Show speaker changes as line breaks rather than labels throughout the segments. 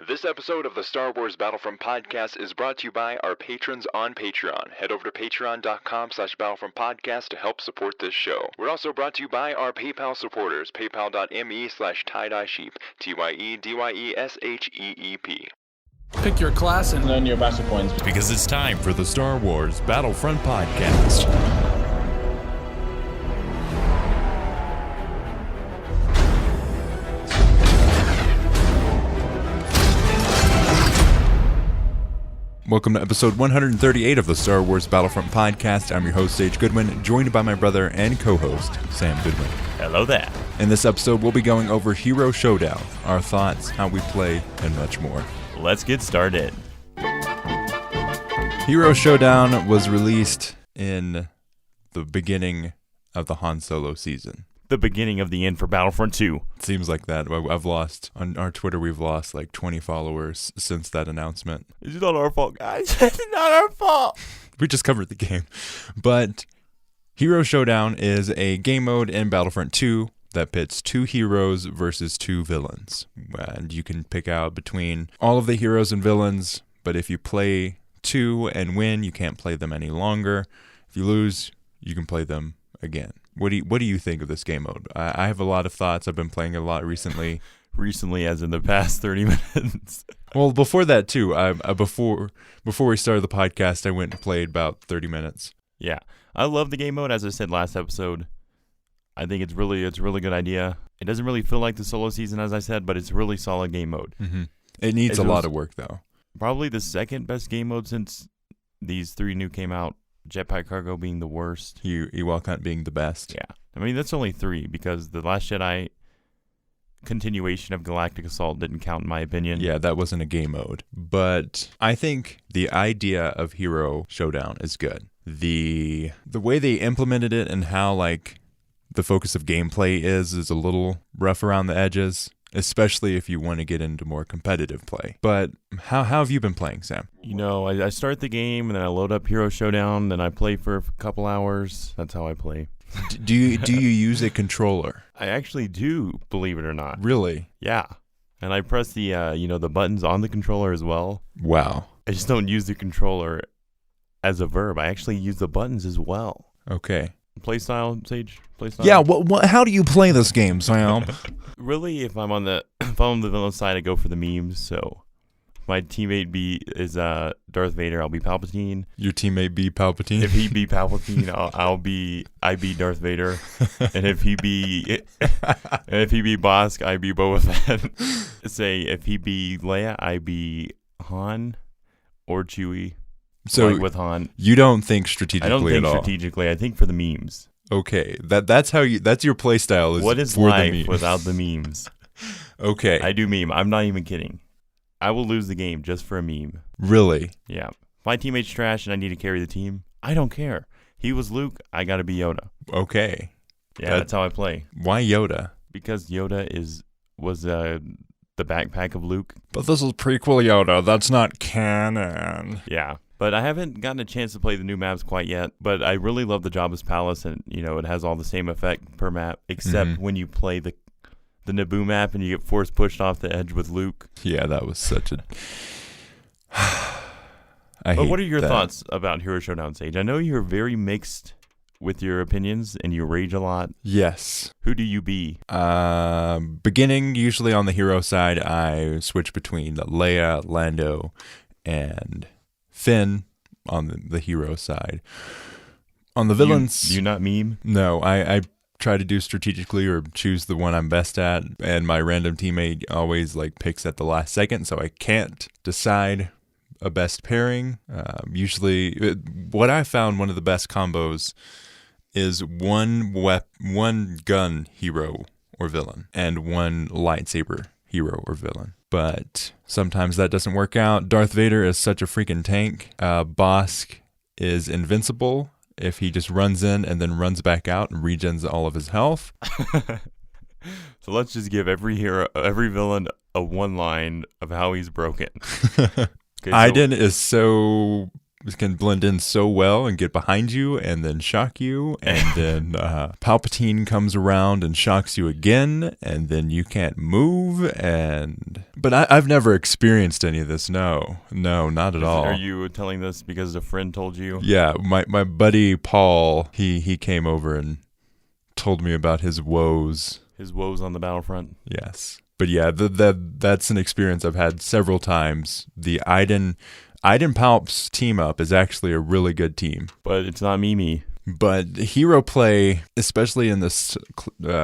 This episode of the Star Wars Battlefront podcast is brought to you by our patrons on Patreon. Head over to patreon.com/Battlefront podcast to help support this show. We're also brought to you by our PayPal supporters, paypal.me/tie-dye-sheep, TYEDYESHEEP.
Pick your class and
earn your battle points.
Because it's time for the Star Wars Battlefront podcast. Welcome to episode 138 of the Star Wars Battlefront podcast. I'm your host, Sage Goodwin, joined by my brother and co-host, Sam Goodwin.
Hello there.
In this episode, we'll be going over Hero Showdown, our thoughts, how we play, and much more.
Let's get started.
Hero Showdown was released in the beginning of the Han Solo season.
The beginning of the end for Battlefront 2.
It seems like that. I've lost, on our Twitter, we've lost like 20 followers since that announcement.
It's not our fault, guys. It's not our fault.
We just covered the game. But Hero Showdown is a game mode in Battlefront 2 that pits two heroes versus two villains. And you can pick out between all of the heroes and villains, but if you play two and win, you can't play them any longer. If you lose, you can play them again. What do you think of this game mode? I have a lot of thoughts. I've been playing a lot recently.
Recently, as in the past 30 minutes.
Well, before that too. Before we started the podcast, I went and played about 30 minutes.
Yeah, I love the game mode. As I said last episode, I think it's a really good idea. It doesn't really feel like the solo season, as I said, but it's a really solid game mode.
Mm-hmm. It needs a lot of work, though.
Probably the second best game mode since these three new came out. Jetpack Cargo being the worst.
Ewok Hunt being the best.
Yeah. I mean, that's only three because the Last Jedi continuation of Galactic Assault didn't count in my opinion.
Yeah, that wasn't a game mode. But I think the idea of Hero Showdown is good. The way they implemented it and how the focus of gameplay is a little rough around the edges, especially if you want to get into more competitive play. But how have you been playing, Sam?
You know, I start the game and then I load up Hero Showdown, then I play for a couple hours. That's how I play.
Do you use a controller?
I actually do, believe it or not.
Really?
Yeah. And I press the the buttons on the controller as well.
Wow.
I just don't use the controller as a verb. I actually use the buttons as well.
Okay.
Playstyle, Sage? Playstyle?
Yeah, how do you play this game, Sam?
Really, if I'm on the villain side, I go for the memes. So if my teammate is Darth Vader, I'll be Palpatine.
Your teammate be Palpatine?
If he be Palpatine, I be Darth Vader. And if he be Bosk, I be Boba Fett. Say if he be Leia, I be Han or Chewie.
So
with Han,
you don't think strategically at all?
I don't think strategically. I think for the memes.
Okay, that's your play style.
What is life without the memes?
Okay,
I do meme. I'm not even kidding. I will lose the game just for a meme.
Really?
Yeah. If my teammate's trash and I need to carry the team, I don't care. He was Luke. I gotta be Yoda.
Okay.
Yeah, that's how I play.
Why Yoda?
Because Yoda was the backpack of Luke.
But this is prequel Yoda. That's not canon.
Yeah. But I haven't gotten a chance to play the new maps quite yet. But I really love the Jabba's Palace, and it has all the same effect per map, except when you play the Naboo map and you get force pushed off the edge with Luke.
Yeah, that was such a.
But what are your thoughts about Hero Showdown, Sage? I know you're very mixed with your opinions and you rage a lot.
Yes.
Who do you be?
Beginning usually on the hero side, I switch between Leia, Lando, and Finn on the hero side. On the villains...
Do you not meme?
No, I try to do strategically or choose the one I'm best at, and my random teammate always picks at the last second, so I can't decide a best pairing. Usually, what I found one of the best combos is one gun hero or villain and one lightsaber hero or villain. But sometimes that doesn't work out. Darth Vader is such a freaking tank. Bosk is invincible if he just runs in and then runs back out and regens all of his health.
So let's just give every villain a one line of how he's broken.
Iden is so can blend in so well and get behind you and then shock you, and then Palpatine comes around and shocks you again, and then you can't move. But I've never experienced any of this. No, not at all.
Are you telling this because a friend told you?
Yeah, my buddy Paul, he came over and told me about his woes.
His woes on the Battlefront.
Yes. But yeah, that's an experience I've had several times. The Iden Palps team up is actually a really good team.
But it's not Mimi.
But hero play, especially in this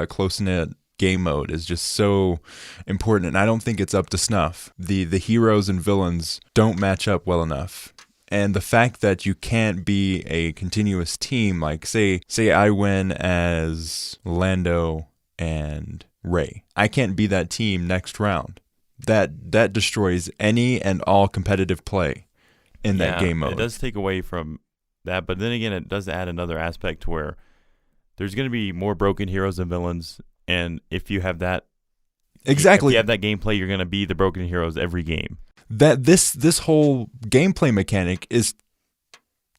close-knit game mode, is just so important, and I don't think it's up to snuff. The heroes and villains don't match up well enough. And the fact that you can't be a continuous team, like say I win as Lando and Rey. I can't be that team next round. That destroys any and all competitive play in that game mode.
It does take away from that, but then again, it does add another aspect to where there's going to be more broken heroes and villains, and if you have that,
exactly,
if you have that gameplay, you're going to be the broken heroes every game.
That this whole gameplay mechanic is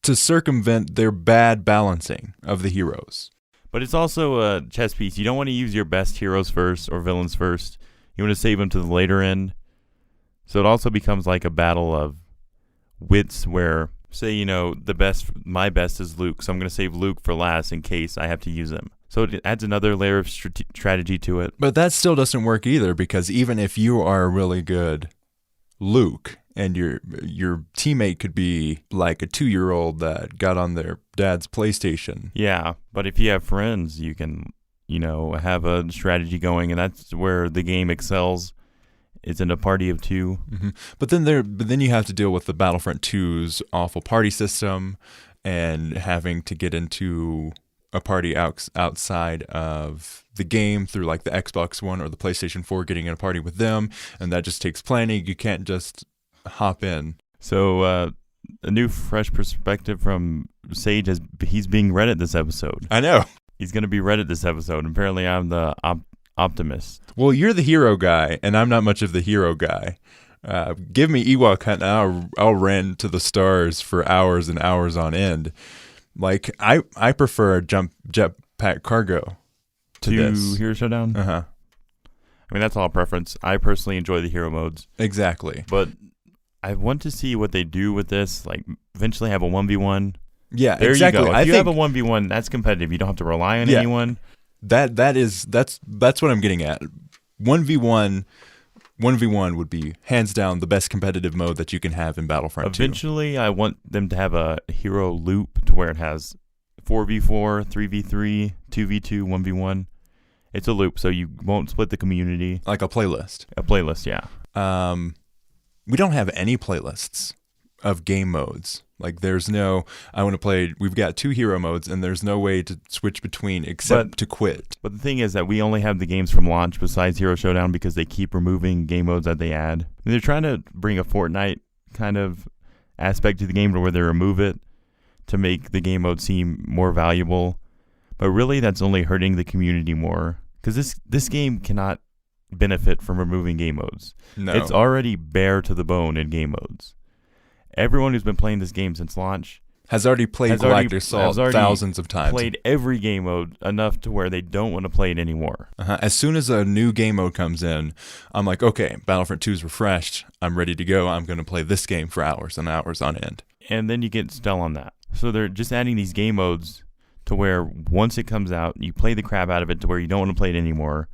to circumvent their bad balancing of the heroes.
But it's also a chess piece. You don't want to use your best heroes first or villains first. You want to save them to the later end. So it also becomes like a battle of wits where, say, my best is Luke, so I'm going to save Luke for last in case I have to use him. So it adds another layer of strategy to it.
But that still doesn't work either, because even if you are a really good Luke, and your teammate could be like a 2-year-old that got on their dad's PlayStation.
Yeah, but if you have friends, you can, have a strategy going, and that's where the game excels. It's in a party of 2.
Mm-hmm. But then you have to deal with the Battlefront 2's awful party system, and having to get into a party outside of the game through like the Xbox One or the PlayStation 4, getting in a party with them, and that just takes planning. You can't just hop in.
So a new fresh perspective from Sage, he's being Reddit this episode.
I know. He's
going to be Reddit this episode. Apparently I'm the optimist.
Well, you're the hero guy, and I'm not much of the hero guy. Give me Ewok Hunt, and I'll rant to the stars for hours and hours on end. Like, I prefer a jetpack cargo to this.
Hero Showdown?
Uh-huh.
I mean, that's all preference. I personally enjoy the hero modes.
Exactly.
But I want to see what they do with this. Like, eventually have a 1v1.
Yeah,
there
exactly.
You go. If you have a 1v1, that's competitive. You don't have to rely on anyone.
That's what I'm getting at. 1v1 would be hands down the best competitive mode that you can have in Battlefront 2.
Eventually, I want them to have a hero loop to where it has 4v4, 3v3, 2v2, 1v1. It's a loop, so you won't split the community.
Like a playlist.
A playlist, yeah.
We don't have any playlists of game modes. Like, there's no, we've got 2 hero modes, and there's no way to switch between except to quit.
But the thing is that we only have the games from launch besides Hero Showdown because they keep removing game modes that they add. And they're trying to bring a Fortnite kind of aspect to the game where they remove it to make the game mode seem more valuable. But really, that's only hurting the community more, because this game cannot benefit from removing game modes.
No.
It's already bare to the bone in game modes. Everyone who's been playing this game since launch
has already played Galactic Assault thousands of times.
Played every game mode enough to where they don't want to play it anymore.
As soon as a new game mode comes in, I'm like, okay, Battlefront 2 is refreshed. I'm ready to go. I'm going to play this game for hours and hours on end.
And then you get stuck on that. So they're just adding these game modes to where once it comes out, you play the crap out of it to where you don't want to play it anymore,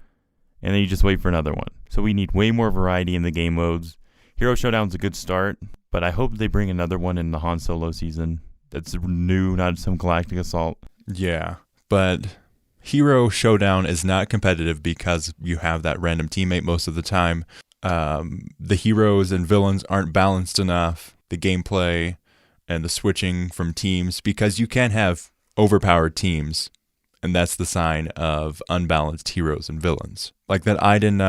and then you just wait for another one. So we need way more variety in the game modes. Hero Showdown's a good start, but I hope they bring another one in the Han Solo season that's new, not some Galactic Assault.
Yeah, but Hero Showdown is not competitive because you have that random teammate most of the time. The heroes and villains aren't balanced enough. The gameplay and the switching from teams, because you can have overpowered teams, and that's the sign of unbalanced heroes and villains. Like that Iden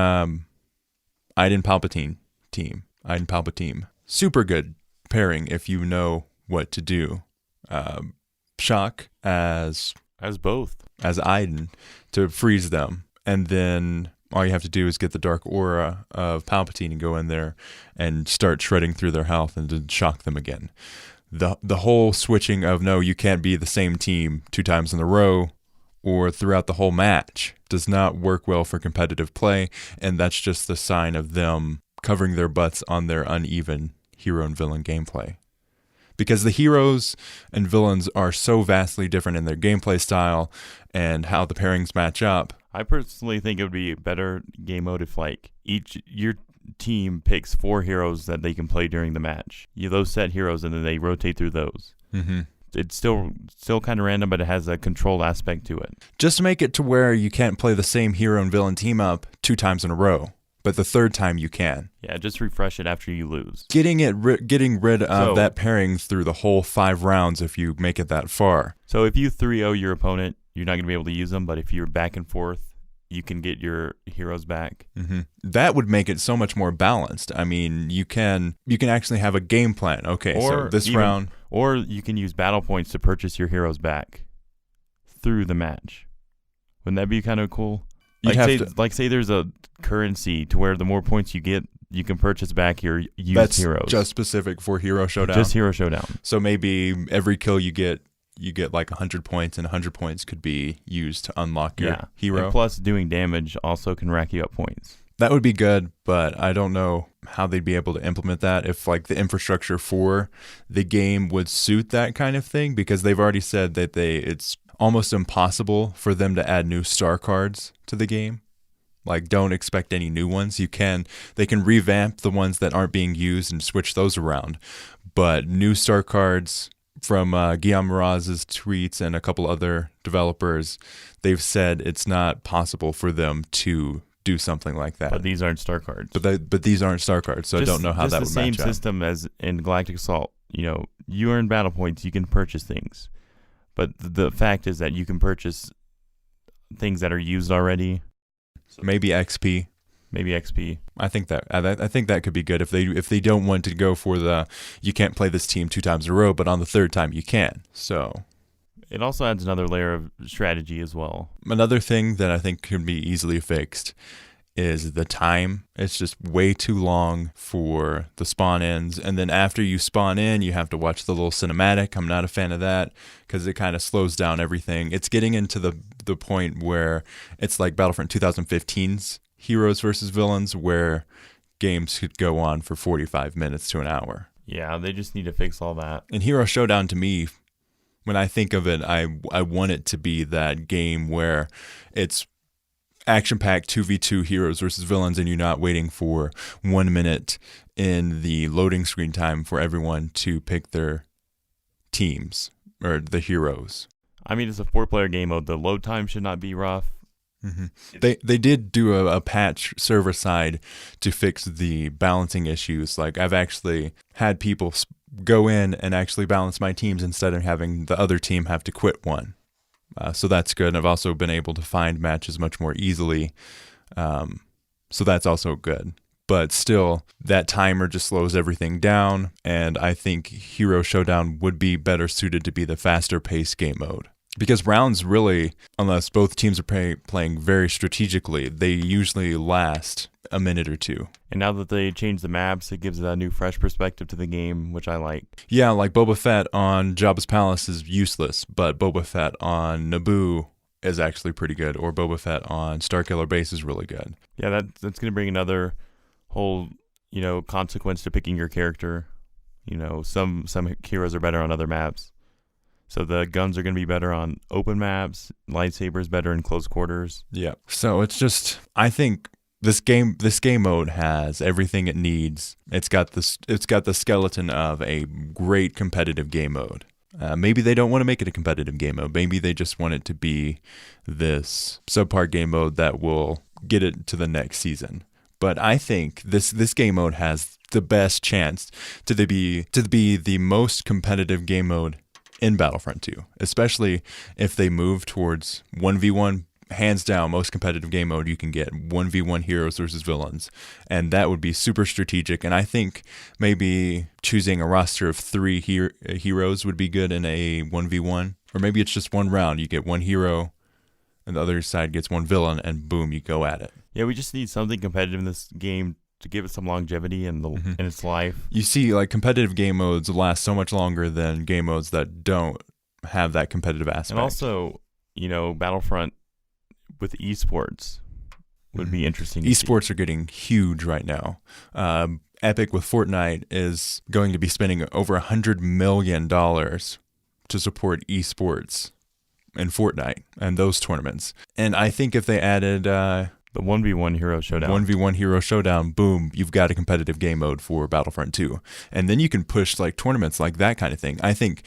Palpatine team. Iden Palpatine. Super good pairing if you know what to do. Shock as
both.
As Iden to freeze them. And then all you have to do is get the dark aura of Palpatine and go in there and start shredding through their health and to shock them again. the whole switching of no, you can't be the same team 2 times in a row or throughout the whole match does not work well for competitive play, and that's just the sign of them covering their butts on their uneven hero and villain gameplay. Because the heroes and villains are so vastly different in their gameplay style and how the pairings match up.
I personally think it would be a better game mode if like your team picks 4 heroes that they can play during the match. Those set heroes, and then they rotate through those.
Mm-hmm.
It's still kind of random, but it has a controlled aspect to it.
Just make it to where you can't play the same hero and villain team up 2 times in a row, but the 3rd time you can.
Yeah, just refresh it after you lose.
Getting rid of that pairing through the whole 5 rounds if you make it that far.
So if you 3-0 your opponent, you're not going to be able to use them, but if you're back and forth, you can get your heroes back.
Mm-hmm. That would make it so much more balanced. I mean, you can actually have a game plan. Okay, so this round...
Or you can use battle points to purchase your heroes back through the match. Wouldn't that be kind of cool? Say there's a currency to where the more points you get, you can purchase back your used heroes.
That's just specific for Hero Showdown?
Just Hero Showdown.
So maybe every kill you get like 100 points, and 100 points could be used to unlock your hero.
And plus, doing damage also can rack you up points.
That would be good, but I don't know how they'd be able to implement that if like the infrastructure for the game would suit that kind of thing, because they've already said that it's almost impossible for them to add new star cards to the game. Like, don't expect any new ones. They can revamp the ones that aren't being used and switch those around, but new star cards from Guillaume Miraz's tweets and a couple other developers, they've said it's not possible for them to do something like that.
But these aren't star cards.
But these aren't star cards, so I don't know how that would match up.
Just the same system as in Galactic Assault. You earn battle points, you can purchase things. But the fact is that you can purchase things that are used already.
Maybe XP. I think that could be good if they don't want to go for the you can't play this team 2 times in a row, but on the 3rd time you can. So
it also adds another layer of strategy as well.
Another thing that I think can be easily fixed is the time. It's just way too long for the spawn ins, and then after you spawn in, you have to watch the little cinematic. I'm not a fan of that because it kind of slows down everything. It's getting into the point where it's like Battlefront 2015's Heroes versus Villains, where games could go on for 45 minutes to an hour.
Yeah, they just need to fix all that.
And Hero Showdown, to me, when I think of it, I want it to be that game where it's action-packed 2v2 heroes versus villains, and you're not waiting for 1 minute in the loading screen time for everyone to pick their teams or the heroes.
I mean, it's a 4-player game mode. The load time should not be rough.
Mm-hmm. They did do a patch server side to fix the balancing issues. Like, I've actually had people go in and actually balance my teams instead of having the other team have to quit one. So that's good. And I've also been able to find matches much more easily. So that's also good. But still, that timer just slows everything down. And I think Hero Showdown would be better suited to be the faster paced game mode. Because rounds really, unless both teams are playing very strategically, they usually last a minute or two.
And now that they changed the maps, it gives a new fresh perspective to the game, which I like.
Yeah, like Boba Fett on Jabba's Palace is useless, but Boba Fett on Naboo is actually pretty good, or Boba Fett on Starkiller Base is really good.
Yeah, that's going to bring another whole, consequence to picking your character. Some heroes are better on other maps. So the guns are going to be better on open maps, lightsabers better in close quarters.
Yeah. So it's just, I think this game mode has everything it needs. It's got the skeleton of a great competitive game mode. Maybe they don't want to make it a competitive game mode. Maybe they just want it to be this subpar game mode that will get it to the next season. But I think this game mode has the best chance to be the most competitive game mode in Battlefront 2, especially if they move towards 1v1, hands down, most competitive game mode you can get, 1v1 heroes versus villains. And that would be super strategic. And I think maybe choosing a roster of 3 heroes would be good in a 1v1. Or maybe it's just one round. You get one hero, and the other side gets one villain, and boom, you go at it.
Yeah, we just need something competitive in this game to give it some longevity in its life.
You see, like, competitive game modes last so much longer than game modes that don't have that competitive aspect.
And also, Battlefront with eSports would be interesting.
Esports are getting huge right now. Epic with Fortnite is going to be spending over $100 million to support esports in Fortnite and those tournaments. And I think if they added
the 1v1 Hero Showdown.
1v1 Hero Showdown, boom, you've got a competitive game mode for Battlefront 2. And then you can push like tournaments like that kind of thing. I think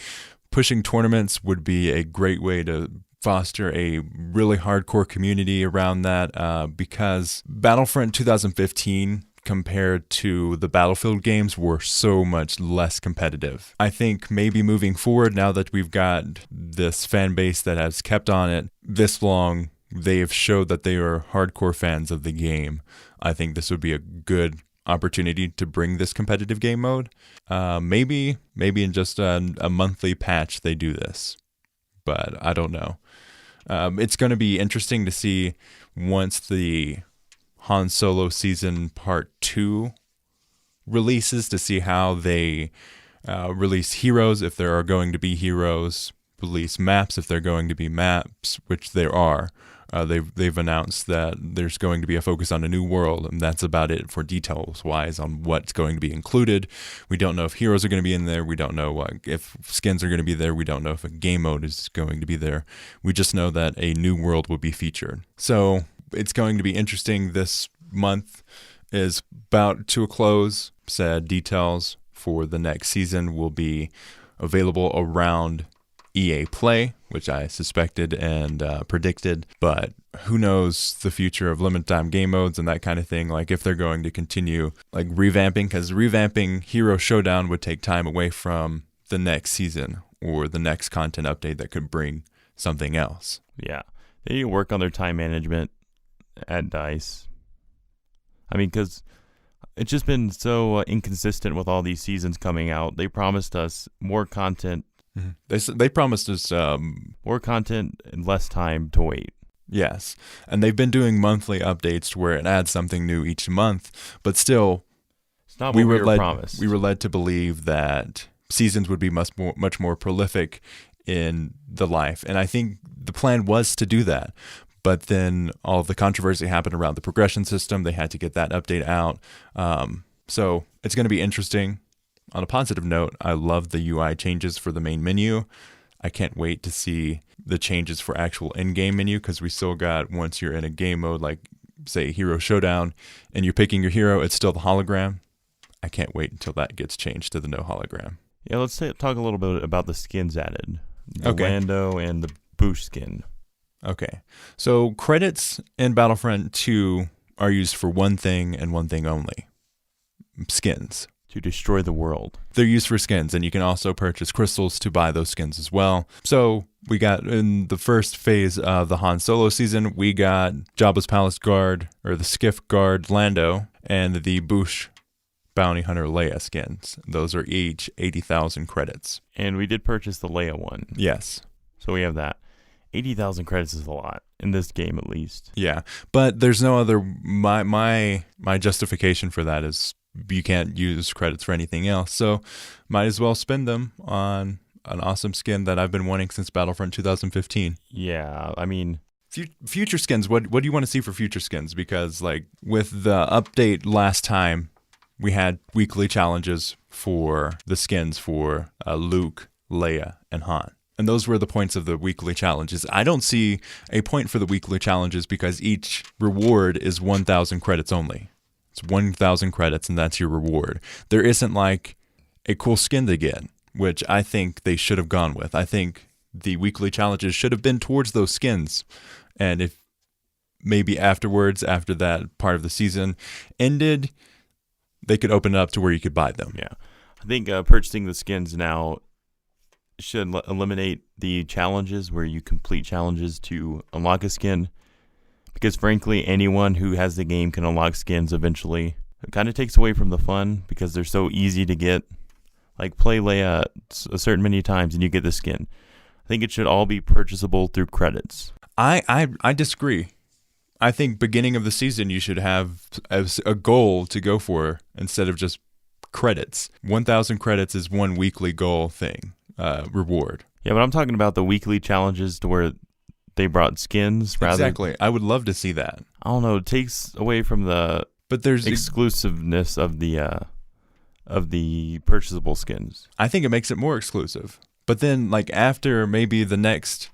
pushing tournaments would be a great way to foster a really hardcore community around that because Battlefront 2015 compared to the Battlefield games were so much less competitive. I think maybe moving forward, now that we've got this fan base that has kept on it this long, they have showed that they are hardcore fans of the game. I think this would be a good opportunity to bring this competitive game mode. Maybe in just a monthly patch they do this, but I don't know. It's going to be interesting to see once the Han Solo Season Part 2 releases, to see how they release heroes, if there are going to be heroes, release maps, if they're going to be maps, which there are. They've announced that there's going to be a focus on a new world, and that's about it for details-wise on what's going to be included. We don't know if heroes are going to be in there. We don't know if skins are going to be there. We don't know if a game mode is going to be there. We just know that a new world will be featured. So it's going to be interesting. This month is about to a close. Said details for the next season will be available around EA Play, which I suspected and predicted, but who knows the future of limited time game modes and that kind of thing, like if they're going to continue like revamping, because revamping Hero Showdown would take time away from the next season or the next content update that could bring something else.
Yeah, they need to work on their time management at DICE. I mean, because it's just been so inconsistent with all these seasons coming out. They promised us more content.
They promised us
more content and less time to wait.
Yes, and they've been doing monthly updates to where it adds something new each month, but still,
it's not what we were promised.
We were led to believe that seasons would be much more prolific in the life, and I think the plan was to do that. But then all of the controversy happened around the progression system. They had to get that update out. So it's going to be interesting. On a positive note, I love the UI changes for the main menu. I can't wait to see the changes for actual in-game menu, because we still got, once you're in a game mode like, say, Hero Showdown, and you're picking your hero, it's still the hologram. I can't wait until that gets changed to the no hologram.
Yeah, let's talk a little bit about the skins added. The Lando and the Boosh skin.
Okay. So credits in Battlefront 2 are used for one thing and one thing only. Skins.
To destroy the world.
They're used for skins, and you can also purchase crystals to buy those skins as well. So we got, in the first phase of the Han Solo season, we got Jabba's Palace Guard, or the Skiff Guard Lando, and the Boosh Bounty Hunter Leia skins. Those are each 80,000 credits.
And we did purchase the Leia one.
Yes.
So we have that. 80,000 credits is a lot, in this game at least.
Yeah, but there's no other, my justification for that is you can't use credits for anything else, so might as well spend them on an awesome skin that I've been wanting since Battlefront 2015.
Yeah, I mean,
future skins, what do you want to see for future skins? Because like with the update last time, we had weekly challenges for the skins for Luke, Leia, and Han. And those were the points of the weekly challenges. I don't see a point for the weekly challenges because each reward is 1,000 credits only. It's 1,000 credits, and that's your reward. There isn't like a cool skin to get, which I think they should have gone with. I think the weekly challenges should have been towards those skins. And if maybe afterwards, after that part of the season ended, they could open it up to where you could buy them.
Yeah. I think purchasing the skins now should eliminate the challenges where you complete challenges to unlock a skin. Because frankly, anyone who has the game can unlock skins eventually. It kind of takes away from the fun because they're so easy to get. Like play Leia a certain many times and you get the skin. I think it should all be purchasable through credits.
I disagree. I think beginning of the season you should have as a goal to go for instead of just credits. 1,000 credits is one weekly goal thing, reward.
Yeah, but I'm talking about the weekly challenges to where they brought skins rather.
Exactly. I would love to see that.
I don't know. It takes away from the exclusiveness of the purchasable skins.
I think it makes it more exclusive. But then, like after maybe the next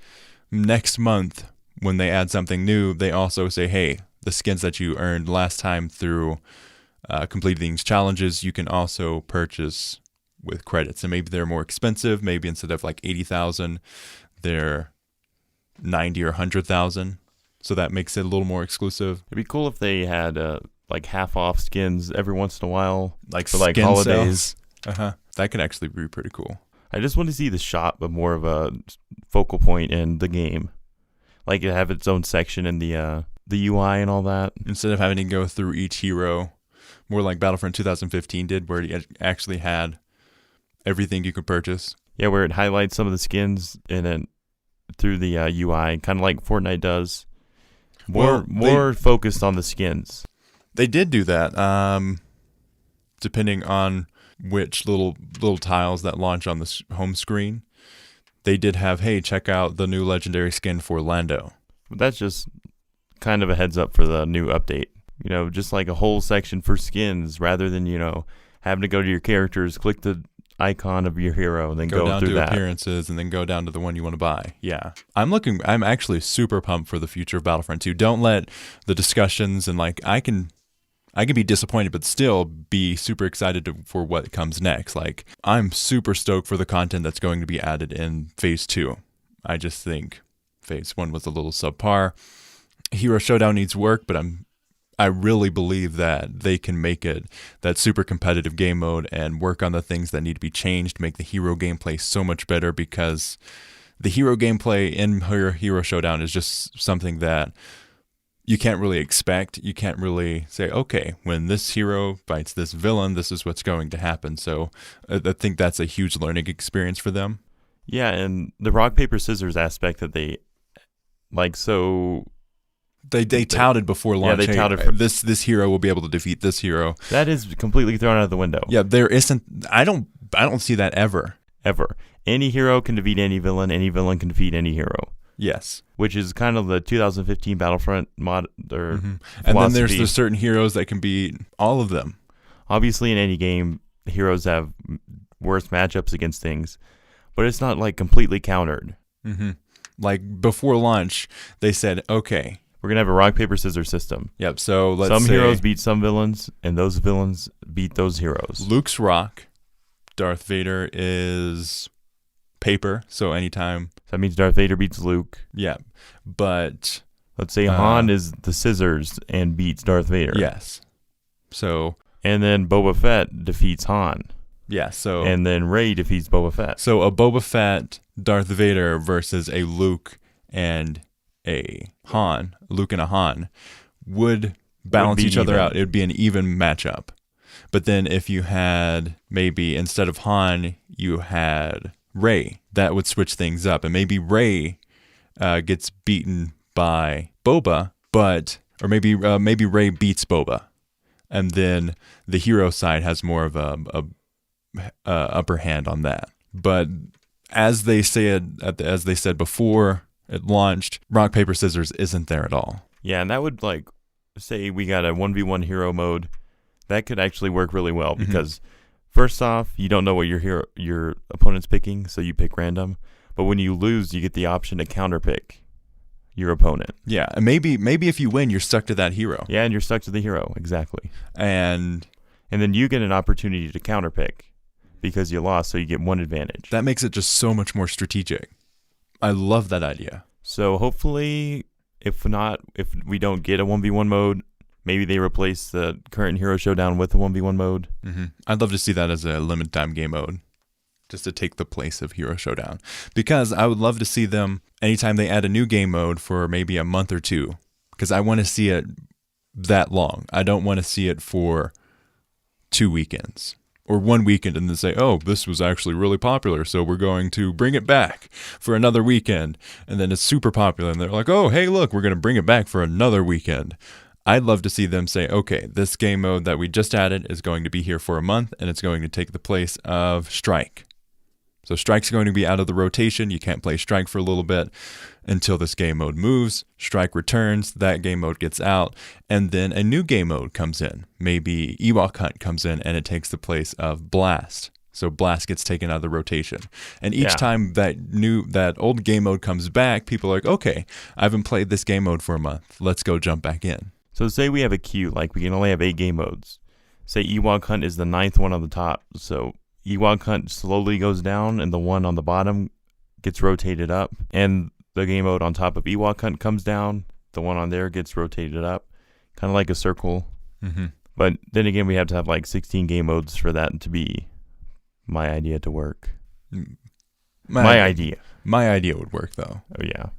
month, when they add something new, they also say, "Hey, the skins that you earned last time through completing these challenges, you can also purchase with credits, and maybe they're more expensive. Maybe instead of like 80,000, they're 90 or 100,000. So that makes it a little more exclusive.
It'd be cool if they had like half off skins every once in a while,
like
for like holidays.
That could actually be pretty cool.
I just want to see the shop, but more of a focal point in the game, like it have its own section in the UI and all that.
Instead of having to go through each hero, more like Battlefront 2015 did, where it actually had everything you could purchase.
Yeah, where it highlights some of the skins in it through the UI, kind of like Fortnite does. More focused on the skins.
They did do that, depending on which little tiles that launch on the home screen. They did have, hey, check out the new legendary skin for Lando.
But that's just kind of a heads up for the new update. You know, just like a whole section for skins rather than, you know, having to go to your characters, click the icon of your hero, and then go
down
through
to
that.
Appearances and then go down to the one you want to buy. Yeah. I'm actually super pumped for the future of Battlefront 2. Don't let the discussions and like I can be disappointed but still be super excited for what comes next. Like I'm super stoked for the content that's going to be added in Phase 2. I just think Phase 1 was a little subpar. Hero Showdown needs work, but I really believe that they can make it that super competitive game mode and work on the things that need to be changed, make the hero gameplay so much better, because the hero gameplay in Hero Showdown is just something that you can't really expect. You can't really say, okay, when this hero fights this villain, this is what's going to happen. So I think that's a huge learning experience for them.
Yeah, and the rock, paper, scissors aspect that they like, so...
They touted before launch.
Yeah, they touted
this hero will be able to defeat this hero.
That is completely thrown out of the window.
Yeah, there isn't. I don't see that ever.
Ever. Any hero can defeat any villain. Any villain can defeat any hero.
Yes.
Which is kind of the 2015 Battlefront mod or
philosophy. And then there's certain heroes that can beat all of them.
Obviously, in any game, heroes have worse matchups against things, but it's not like completely countered.
Mm-hmm. Like before launch, they said, okay,
we're going to have a rock, paper, scissors system.
Yep, so let's
say some
say
heroes beat some villains, and those villains beat those heroes.
Luke's rock, Darth Vader is paper, so anytime.
So that means Darth Vader beats Luke.
Yeah, but...
let's say Han is the scissors and beats Darth Vader.
Yes. So...
and then Boba Fett defeats Han.
Yeah, so...
and then Rey defeats Boba Fett.
So a Boba Fett, Darth Vader versus a Luke and a Han, Luke and a Han, would balance each other out. It would be an even matchup. But then if you had, maybe instead of Han, you had Rey, that would switch things up. And maybe Rey gets beaten by Boba, or maybe Rey beats Boba. And then the hero side has more of a upper hand on that. But as they said before it launched, rock, paper, scissors isn't there at all.
Yeah, and that would, like, say we got a 1v1 hero mode. That could actually work really well because, first off, you don't know what your opponent's picking, so you pick random. But when you lose, you get the option to counterpick your opponent.
Yeah, and maybe if you win, you're stuck to that hero.
Yeah, and you're stuck to the hero, exactly.
And
then you get an opportunity to counterpick because you lost, so you get one advantage.
That makes it just so much more strategic. I love that idea.
So hopefully, if we don't get a 1v1 mode, maybe they replace the current Hero Showdown with a 1v1 mode.
Mm-hmm. I'd love to see that as a limited time game mode, just to take the place of Hero Showdown. Because I would love to see them, anytime they add a new game mode for maybe a month or two, because I want to see it that long. I don't want to see it for 2 weekends. or one weekend and then say, oh, this was actually really popular, so we're going to bring it back for another weekend. And then it's super popular and they're like, oh, hey, look, we're going to bring it back for another weekend. I'd love to see them say, okay, this game mode that we just added is going to be here for a month and it's going to take the place of Strike. So Strike's going to be out of the rotation. You can't play Strike for a little bit until this game mode moves. Strike returns, that game mode gets out, and then a new game mode comes in. Maybe Ewok Hunt comes in and it takes the place of Blast. So Blast gets taken out of the rotation. And each time that old game mode comes back, people are like, okay, I haven't played this game mode for a month. Let's go jump back in.
So say we have a queue, like we can only have 8 game modes. Say Ewok Hunt is the 9th one on the top. So Ewok Hunt slowly goes down and the one on the bottom gets rotated up. And the game mode on top of Ewok Hunt comes down. The one on there gets rotated up. Kind of like a circle.
Mm-hmm.
But then again, we have to have like 16 game modes for that to be my idea to work. My idea.
My idea would work, though.
Oh, yeah.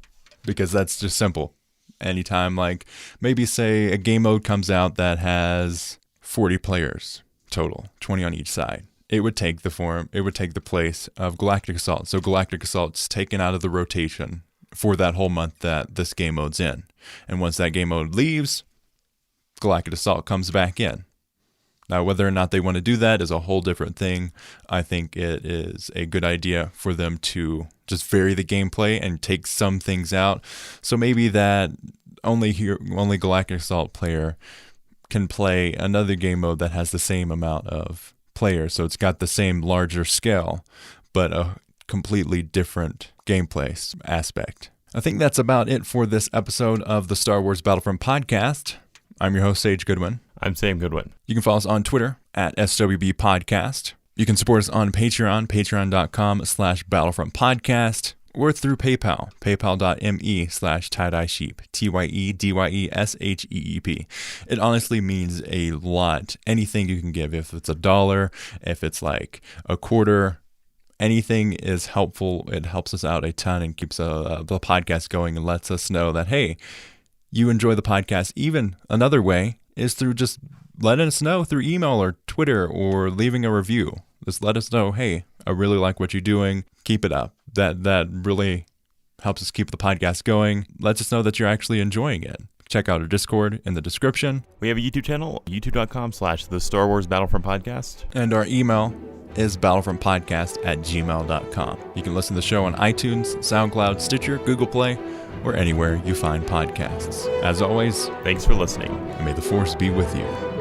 Because that's just simple. Anytime, like, maybe say a game mode comes out that has 40 players total, 20 on each side. It would take the place of Galactic Assault. So Galactic Assault's taken out of the rotation for that whole month that this game mode's in. And once that game mode leaves, Galactic Assault comes back in. Now, whether or not they want to do that is a whole different thing. I think it is a good idea for them to just vary the gameplay and take some things out. So maybe that only Galactic Assault player can play another game mode that has the same amount of players. So it's got the same larger scale, but a completely different gameplay aspect. I think that's about it for this episode of the Star Wars Battlefront podcast. I'm your host, Sage Goodwin.
I'm Sam Goodwin.
You can follow us on Twitter at SWB Podcast. You can support us on Patreon, patreon.com/BattlefrontPodcast, or through PayPal, paypal.me/tie-dye-sheep, TYEDYESHEEP. It honestly means a lot. Anything you can give, if it's $1, if it's like a quarter, anything is helpful. It helps us out a ton and keeps the podcast going and lets us know that, hey, you enjoy the podcast. Even another way is through just letting us know through email or Twitter or leaving a review. Just let us know, hey, I really like what you're doing. Keep it up. That really helps us keep the podcast going. Lets us know that you're actually enjoying it. Check out our Discord in the description.
We have a YouTube channel, youtube.com/the Star Wars Battlefront Podcast.
And our email is battlefrontpodcast@gmail.com. You can listen to the show on iTunes, SoundCloud, Stitcher, Google Play, or anywhere you find podcasts. As always,
thanks for listening.
And may the Force be with you.